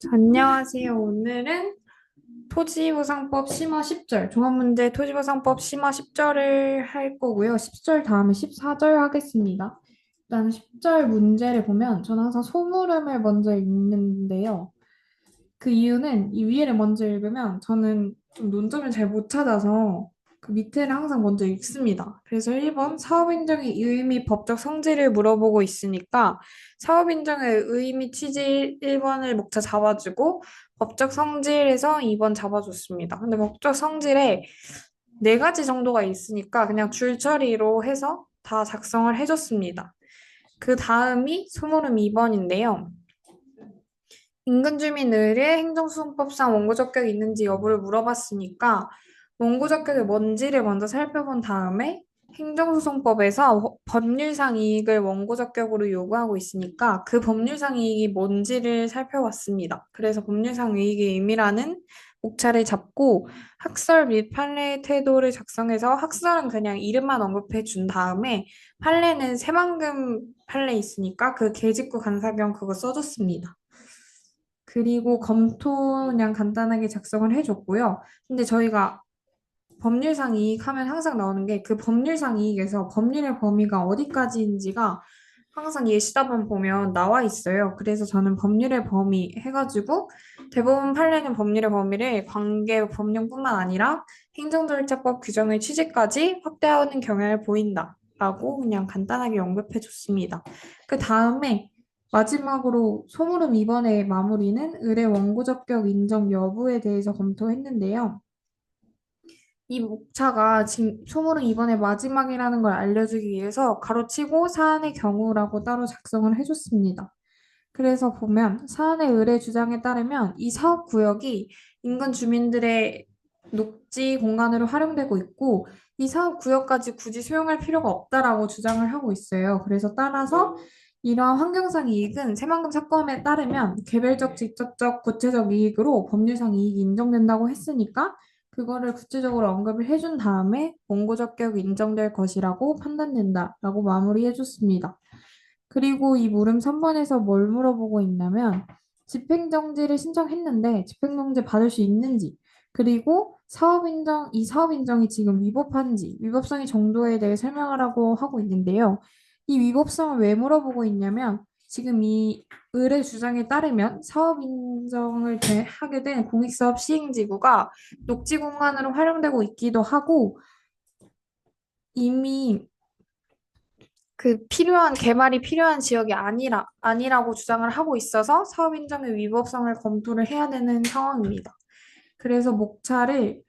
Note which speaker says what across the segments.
Speaker 1: 안녕하세요. 오늘은 토지보상법 심화 10절, 종합문제 토지보상법 심화 10절을 할 거고요. 10절 다음에 14절 하겠습니다. 일단 10절 문제를 보면 저는 항상 소물음을 먼저 읽는데요. 그 이유는 이 위에를 먼저 읽으면 저는 좀 논점을 잘 못 찾아서 그 밑에를 항상 먼저 읽습니다. 그래서 1번 사업인정의 의미 법적 성질을 물어보고 있으니까 사업인정의 의미 취지 1번을 목차 잡아주고 법적 성질에서 2번 잡아줬습니다. 근데 법적 성질에 네 가지 정도가 있으니까 그냥 줄처리로 해서 다 작성을 해줬습니다. 그 다음이 소모름 2번인데요. 인근 주민 의뢰 행정수송법상 원고 적격이 있는지 여부를 물어봤으니까 원고 적격이 뭔지를 먼저 살펴본 다음에 행정소송법에서 법률상 이익을 원고 적격으로 요구하고 있으니까 그 법률상 이익이 뭔지를 살펴봤습니다. 그래서 법률상 이익의 의미라는 목차를 잡고 학설 및 판례의 태도를 작성해서 학설은 그냥 이름만 언급해 준 다음에 판례는 새만금 판례 있으니까 그 계직구 간사경 그거 써줬습니다. 그리고 검토 그냥 간단하게 작성을 해줬고요. 근데 저희가 법률상 이익 하면 항상 나오는 게 그 법률상 이익에서 법률의 범위가 어디까지인지가 항상 예시답안 보면 나와 있어요. 그래서 저는 법률의 범위 해가지고 대법원 판례는 법률의 범위를 관계 법령뿐만 아니라 행정절차법 규정의 취지까지 확대하는 경향을 보인다. 라고 그냥 간단하게 언급해 줬습니다. 그 다음에 마지막으로 소물음 이번의 마무리는 의뢰 원고 적격 인정 여부에 대해서 검토했는데요. 이 목차가 지금 소물은 이번에 마지막이라는 걸 알려주기 위해서 가로치고 사안의 경우라고 따로 작성을 해줬습니다. 그래서 보면 사안의 의뢰 주장에 따르면 이 사업 구역이 인근 주민들의 녹지 공간으로 활용되고 있고 이 사업 구역까지 굳이 수용할 필요가 없다라고 주장을 하고 있어요. 그래서 따라서 이러한 환경상 이익은 새만금 사건에 따르면 개별적, 직접적, 구체적 이익으로 법률상 이익이 인정된다고 했으니까 그거를 구체적으로 언급을 해준 다음에 원고 적격이 인정될 것이라고 판단된다라고 마무리해줬습니다. 그리고 이 물음 3번에서 뭘 물어보고 있냐면 집행정지를 신청했는데 집행정지 받을 수 있는지 그리고 이 사업 인정이 지금 위법한지 위법성의 정도에 대해 설명하라고 하고 있는데요. 이 위법성을 왜 물어보고 있냐면 지금 이 의뢰 주장에 따르면 사업 인정을 하게 된 공익사업 시행지구가 녹지 공간으로 활용되고 있기도 하고 이미 그 개발이 필요한 지역이 아니라고 주장을 하고 있어서 사업 인정의 위법성을 검토를 해야 되는 상황입니다. 그래서 목차를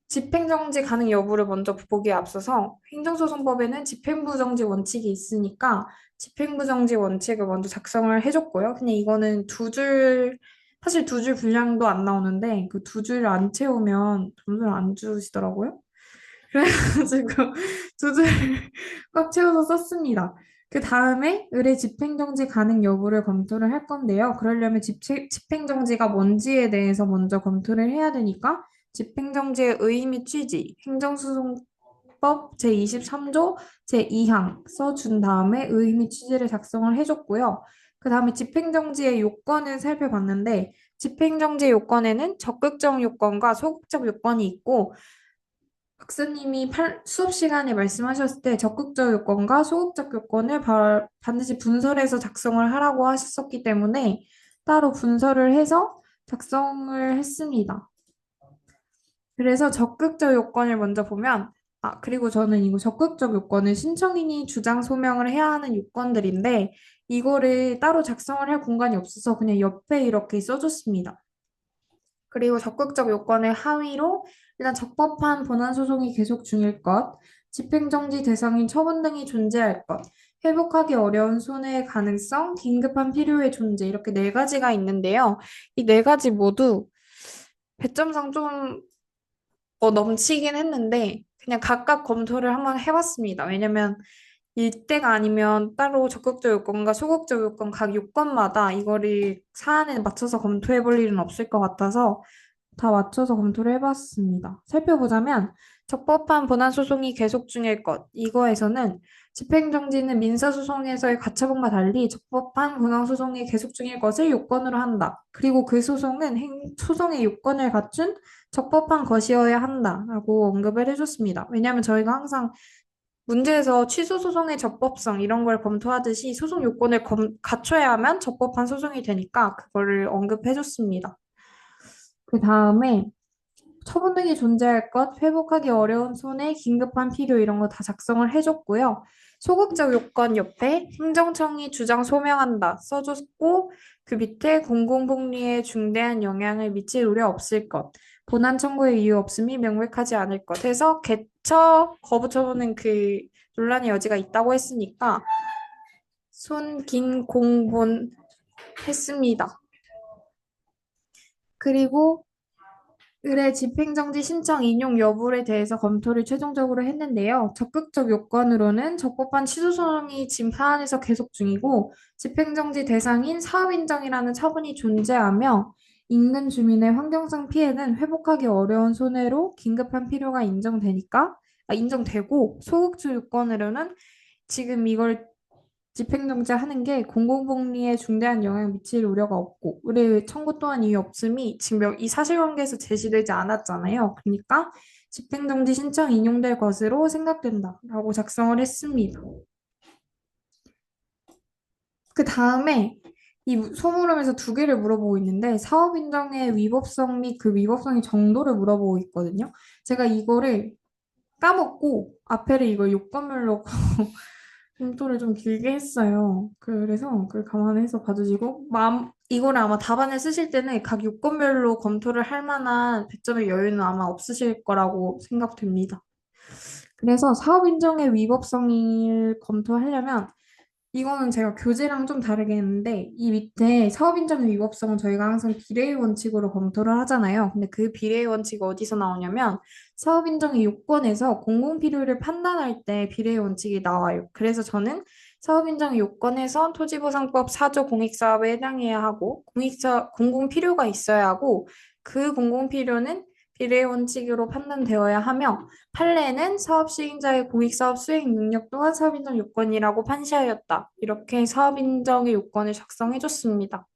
Speaker 1: 집행정지 가능 여부를 먼저 보기에 앞서서 행정소송법에는 집행부정지 원칙이 있으니까 집행부정지 원칙을 먼저 작성을 해줬고요. 그냥 이거는 사실 두 줄 분량도 안 나오는데 그 두 줄 안 채우면 점수를 안 주시더라고요. 그래가지고 두 줄 꽉 채워서 썼습니다. 그 다음에 의뢰 집행정지 가능 여부를 검토를 할 건데요. 그러려면 집행정지가 뭔지에 대해서 먼저 검토를 해야 되니까 집행정지의 의미 취지, 행정소송법 제23조 제2항 써준 다음에 의미 취지를 작성을 해줬고요. 그 다음에 집행정지의 요건을 살펴봤는데 집행정지 요건에는 적극적 요건과 소극적 요건이 있고 박사님이 수업 시간에 말씀하셨을 때 적극적 요건과 소극적 요건을 반드시 분설해서 작성을 하라고 하셨었기 때문에 따로 분설을 해서 작성을 했습니다. 그래서 적극적 요건을 먼저 보면, 그리고 저는 이거 적극적 요건은 신청인이 주장 소명을 해야 하는 요건들인데, 이거를 따로 작성을 할 공간이 없어서 그냥 옆에 이렇게 써줬습니다. 그리고 적극적 요건의 하위로 일단 적법한 본안 소송이 계속 중일 것, 집행정지 대상인 처분 등이 존재할 것, 회복하기 어려운 손해의 가능성, 긴급한 필요의 존재 이렇게 네 가지가 있는데요. 이 네 가지 모두 배점상 좀 넘치긴 했는데 그냥 각각 검토를 한번 해봤습니다. 왜냐면 이때가 아니면 따로 적극적 요건과 소극적 요건 각 요건마다 이거를 사안에 맞춰서 검토해 볼 일은 없을 것 같아서 다 맞춰서 검토를 해봤습니다. 살펴보자면 적법한 본안 소송이 계속 중일 것. 이거에서는 집행정지는 민사소송에서의 가처분과 달리 적법한 본안 소송이 계속 중일 것을 요건으로 한다. 그리고 그 소송은 소송의 요건을 갖춘 적법한 것이어야 한다라고 언급을 해줬습니다. 왜냐하면 저희가 항상 문제에서 취소 소송의 적법성 이런 걸 검토하듯이 소송 요건을 갖춰야만 적법한 소송이 되니까 그거를 언급해줬습니다. 그 다음에 처분 등이 존재할 것, 회복하기 어려운 손해, 긴급한 필요 이런 거 다 작성을 해줬고요. 소극적 요건 옆에 행정청이 주장 소명한다 써줬고 그 밑에 공공복리에 중대한 영향을 미칠 우려 없을 것, 본안 청구의 이유 없음이 명백하지 않을 것 해서 개처 거부 처분은 그 논란의 여지가 있다고 했으니까 손, 긴, 공본 했습니다. 그리고 의뢰 집행정지 신청 인용 여부에 대해서 검토를 최종적으로 했는데요. 적극적 요건으로는 적법한 취소 소송이 지금 사안에서 계속 중이고 집행정지 대상인 사업인정이라는 처분이 존재하며 인근 주민의 환경성 피해는 회복하기 어려운 손해로 긴급한 필요가 인정되고 소극적 요건으로는 지금 이걸 집행정지하는 게 공공복리에 중대한 영향을 미칠 우려가 없고 의뢰 청구 또한 이유 없음이 지금 이 사실관계에서 제시되지 않았잖아요. 그러니까 집행정지 신청 인용될 것으로 생각된다라고 작성을 했습니다. 그 다음에 이 소물음에서 두 개를 물어보고 있는데 사업 인정의 위법성 및 그 위법성의 정도를 물어보고 있거든요. 제가 이거를 까먹고 앞에를 이걸 요건별로 검토를 좀 길게 했어요. 그래서 그걸 감안해서 봐주시고, 이거를 아마 답안에 쓰실 때는 각 요건별로 검토를 할 만한 배점의 여유는 아마 없으실 거라고 생각됩니다. 그래서 사업 인정의 위법성을 검토하려면 이거는 제가 교재랑 좀 다르게 했는데 이 밑에 사업인정 위법성은 저희가 항상 비례의 원칙으로 검토를 하잖아요. 근데 그 비례의 원칙이 어디서 나오냐면 사업인정의 요건에서 공공필요를 판단할 때 비례의 원칙이 나와요. 그래서 저는 사업인정 요건에서 토지보상법 4조 공익사업에 해당해야 하고 공공필요가 있어야 하고 그 공공필요는 비례의 원칙으로 판단되어야 하며 판례는 사업 시행자의 공익사업 수행 능력 또한 사업인정 요건이라고 판시하였다. 이렇게 사업인정의 요건을 작성해줬습니다.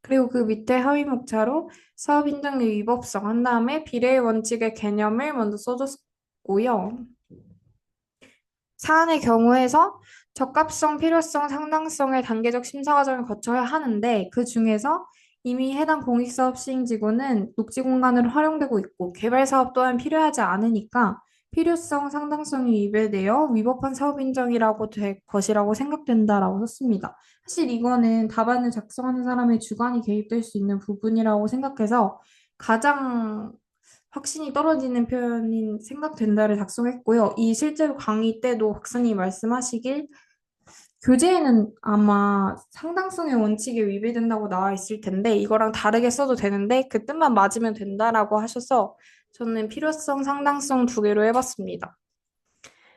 Speaker 1: 그리고 그 밑에 하위 목차로 사업인정의 위법성 한 다음에 비례의 원칙의 개념을 먼저 써줬고요. 사안의 경우에서 적합성, 필요성, 상당성의 단계적 심사 과정을 거쳐야 하는데 그 중에서 이미 해당 공익사업 시행지구는 녹지 공간으로 활용되고 있고 개발 사업 또한 필요하지 않으니까 필요성, 상당성이 위배되어 위법한 사업 인정이라고 될 것이라고 생각된다라고 썼습니다. 사실 이거는 답안을 작성하는 사람의 주관이 개입될 수 있는 부분이라고 생각해서 가장 확신이 떨어지는 표현인 생각된다를 작성했고요. 이 실제로 강의 때도 박사님이 말씀하시길 교재에는 아마 상당성의 원칙에 위배된다고 나와 있을 텐데 이거랑 다르게 써도 되는데 그 뜻만 맞으면 된다라고 하셔서 저는 필요성, 상당성 두 개로 해봤습니다.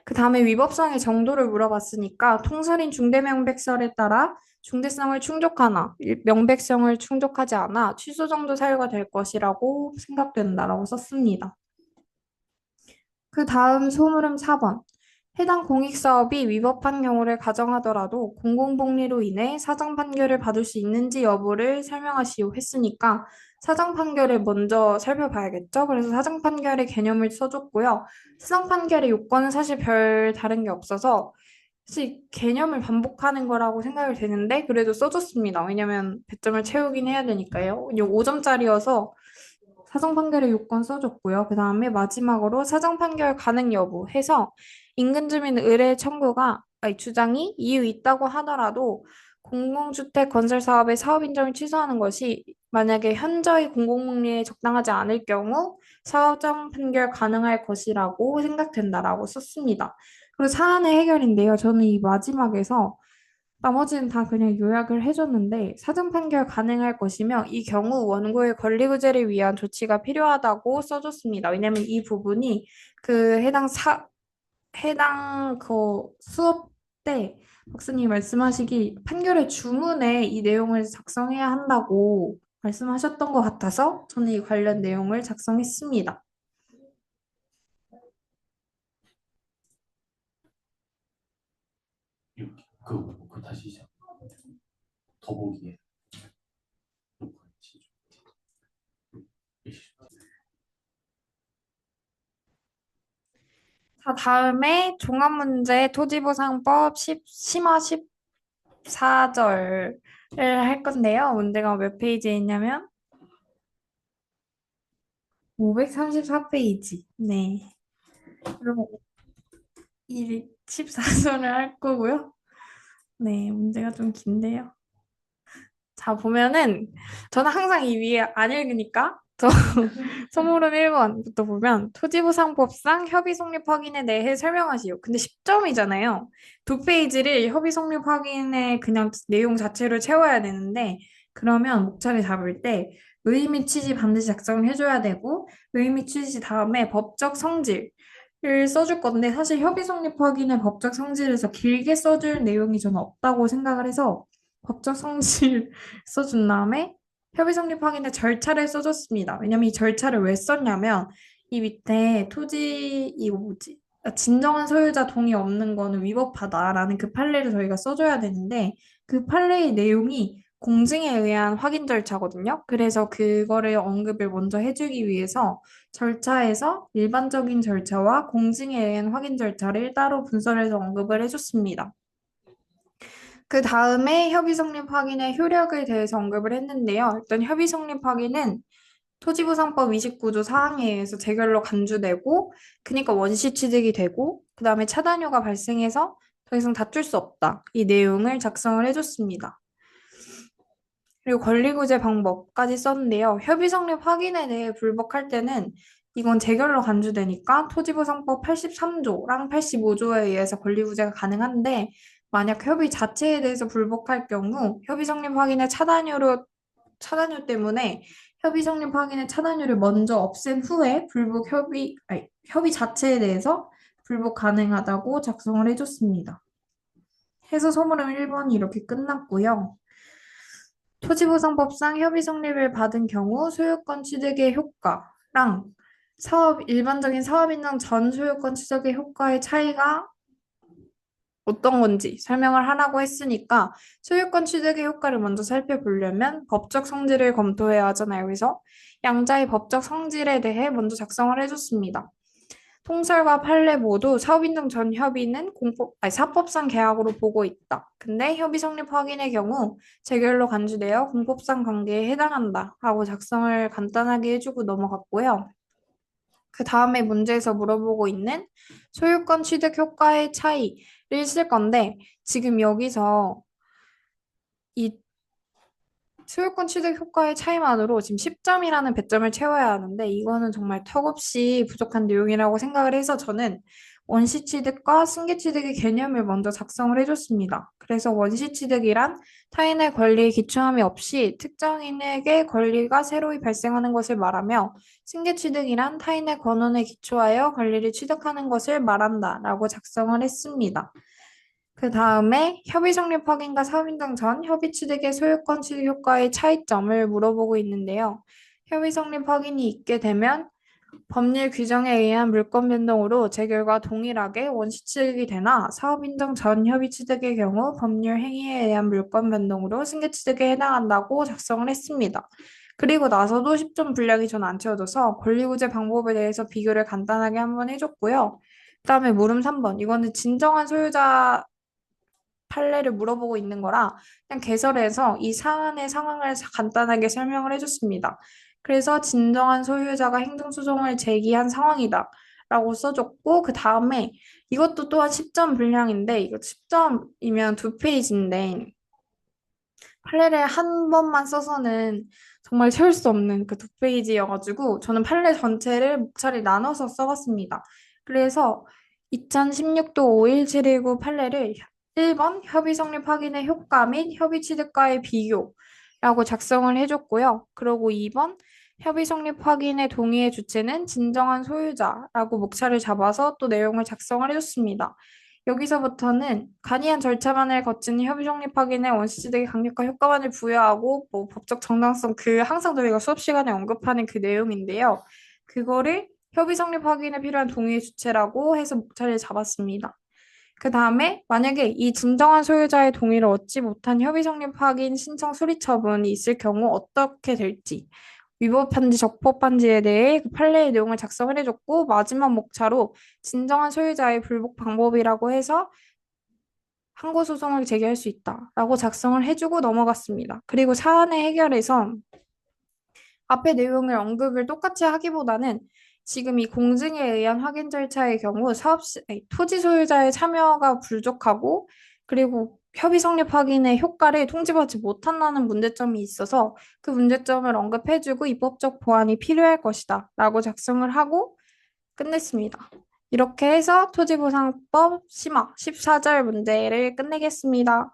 Speaker 1: 그 다음에 위법성의 정도를 물어봤으니까 통설인 중대명백설에 따라 중대성을 충족하나 명백성을 충족하지 않아 취소 정도 사유가 될 것이라고 생각된다라고 썼습니다. 그 다음 소물음 4번. 해당 공익사업이 위법한 경우를 가정하더라도 공공복리로 인해 사정 판결을 받을 수 있는지 여부를 설명하시오 했으니까 사정 판결을 먼저 살펴봐야겠죠? 그래서 사정 판결의 개념을 써줬고요. 사정 판결의 요건은 사실 별 다른 게 없어서 사실 개념을 반복하는 거라고 생각이 되는데 그래도 써줬습니다. 왜냐면 배점을 채우긴 해야 되니까요. 이 5점짜리여서 사정 판결의 요건 써줬고요. 그 다음에 마지막으로 사정 판결 가능 여부 해서 인근 주민 의뢰 청구가 아니, 주장이 이유 있다고 하더라도 공공주택 건설 사업의 사업 인정을 취소하는 것이 만약에 현저히 공공복리에 적당하지 않을 경우 사정 판결 가능할 것이라고 생각된다라고 썼습니다. 그리고 사안의 해결인데요. 저는 이 마지막에서 나머지는 다 그냥 요약을 해줬는데 사전 판결 가능할 것이며 이 경우 원고의 권리구제를 위한 조치가 필요하다고 써줬습니다. 왜냐면 이 부분이 그 해당 그 수업 때 박사님이 말씀하시기 판결의 주문에 이 내용을 작성해야 한다고 말씀하셨던 것 같아서 저는 이 관련 내용을 작성했습니다.
Speaker 2: 이렇게 그 다시 시작. 더보기에
Speaker 1: 자, 다음에 종합문제 토지보상법 심화 14절을 할 건데요. 문제가 몇 페이지에 있냐면 534페이지. 네. 그리고 이 14절을 할 거고요. 네, 문제가 좀 긴데요. 자, 보면은 저는 항상 이 위에 안 읽으니까 저 소모름 1번부터 보면 토지보상법상 협의 성립 확인에 대해 설명하시오. 근데 10점이잖아요. 두 페이지를 협의 성립 확인에 그냥 내용 자체로 채워야 되는데 그러면 목차를 잡을 때 의미 취지 반드시 작성을 해줘야 되고 의미 취지 다음에 법적 성질을 써줄 건데 사실 협의 성립 확인의 법적 성질에서 길게 써줄 내용이 저는 없다고 생각을 해서 법적 성질 써준 다음에 협의 성립 확인의 절차를 써줬습니다. 왜냐면 이 절차를 왜 썼냐면 이 밑에 토지 이거 뭐지? 진정한 소유자 동의 없는 거는 위법하다라는 그 판례를 저희가 써줘야 되는데 그 판례의 내용이 공증에 의한 확인 절차거든요. 그래서 그거를 언급을 먼저 해주기 위해서 절차에서 일반적인 절차와 공증에 의한 확인 절차를 따로 분설해서 언급을 해줬습니다. 그 다음에 협의 성립 확인의 효력에 대해서 언급을 했는데요. 일단 협의 성립 확인은 토지보상법 29조 사항에 의해서 재결로 간주되고, 그러니까 원시 취득이 되고, 그 다음에 차단효가 발생해서 더 이상 다툴 수 없다. 이 내용을 작성을 해줬습니다. 그리고 권리구제 방법까지 썼는데요. 협의 성립 확인에 대해 불복할 때는 이건 재결로 간주되니까 토지보상법 83조랑 85조에 의해서 권리구제가 가능한데 만약 협의 자체에 대해서 불복할 경우 협의 성립 확인의 차단효 때문에 협의 성립 확인의 차단효를 먼저 없앤 후에 협의 자체에 대해서 불복 가능하다고 작성을 해줬습니다. 해서 소무름 1번이 이렇게 끝났고요. 토지보상법상 협의 성립을 받은 경우 소유권 취득의 효과랑 일반적인 사업 인정 전 소유권 취득의 효과의 차이가 어떤 건지 설명을 하라고 했으니까 소유권 취득의 효과를 먼저 살펴보려면 법적 성질을 검토해야 하잖아요. 그래서 양자의 법적 성질에 대해 먼저 작성을 해줬습니다. 통설과 판례 모두 사업인정 전 협의는 사법상 계약으로 보고 있다. 근데 협의 성립 확인의 경우 재결로 간주되어 공법상 관계에 해당한다. 라고 작성을 간단하게 해주고 넘어갔고요. 그 다음에 문제에서 물어보고 있는 소유권 취득 효과의 차이를 쓸 건데 지금 여기서 이 소유권 취득 효과의 차이만으로 지금 10점이라는 배점을 채워야 하는데 이거는 정말 턱없이 부족한 내용이라고 생각을 해서 저는 원시 취득과 승계 취득의 개념을 먼저 작성을 해줬습니다. 그래서 원시 취득이란 타인의 권리에 기초함이 없이 특정인에게 권리가 새로이 발생하는 것을 말하며 승계 취득이란 타인의 권한에 기초하여 권리를 취득하는 것을 말한다라고 작성을 했습니다. 그 다음에 협의 성립 확인과 사업인정 전 협의 취득의 소유권 취득 효과의 차이점을 물어보고 있는데요. 협의 성립 확인이 있게 되면 법률 규정에 의한 물권 변동으로 재결과 동일하게 원시 취득이 되나 사업 인정 전 협의 취득의 경우 법률 행위에 의한 물권 변동으로 승계 취득에 해당한다고 작성을 했습니다. 그리고 나서도 10점 분량이 전 안 채워져서 권리구제 방법에 대해서 비교를 간단하게 한번 해줬고요. 그다음에 물음 3번. 이거는 진정한 소유자 판례를 물어보고 있는 거라 그냥 개설해서 이 사안의 상황을 간단하게 설명을 해줬습니다. 그래서 진정한 소유자가 행정소송을 제기한 상황이다. 라고 써줬고, 그 다음에 이것도 또한 10점 분량인데, 이거 10점이면 두 페이지인데, 판례를 한 번만 써서는 정말 채울 수 없는 그 두 페이지여가지고, 저는 판례 전체를 목차를 나눠서 써봤습니다. 그래서 2016도 51719 판례를 1번 협의 성립 확인의 효과 및 협의 취득과의 비교라고 작성을 해줬고요. 그리고 2번 협의 성립 확인의 동의의 주체는 진정한 소유자라고 목차를 잡아서 또 내용을 작성을 해줬습니다. 여기서부터는 간이한 절차만을 거치는 협의 성립 확인에 원시적인 강력한 효과만을 부여하고 뭐 법적 정당성 그 항상 저희가 수업 시간에 언급하는 그 내용인데요. 그거를 협의 성립 확인에 필요한 동의 주체라고 해서 목차를 잡았습니다. 그 다음에 만약에 이 진정한 소유자의 동의를 얻지 못한 협의 성립 확인 신청 수리 처분이 있을 경우 어떻게 될지 위법한지 적법한지에 대해 그 판례의 내용을 작성을 해줬고 마지막 목차로 진정한 소유자의 불복 방법이라고 해서 항고 소송을 제기할 수 있다라고 작성을 해주고 넘어갔습니다. 그리고 사안의 해결에서 앞의 내용을 언급을 똑같이 하기보다는 지금 이 공증에 의한 확인 절차의 경우 토지 소유자의 참여가 부족하고 그리고 협의 성립 확인의 효과를 통지받지 못한다는 문제점이 있어서 그 문제점을 언급해주고 입법적 보완이 필요할 것이다 라고 작성을 하고 끝냈습니다. 이렇게 해서 토지보상법 심화 14절 문제를 끝내겠습니다.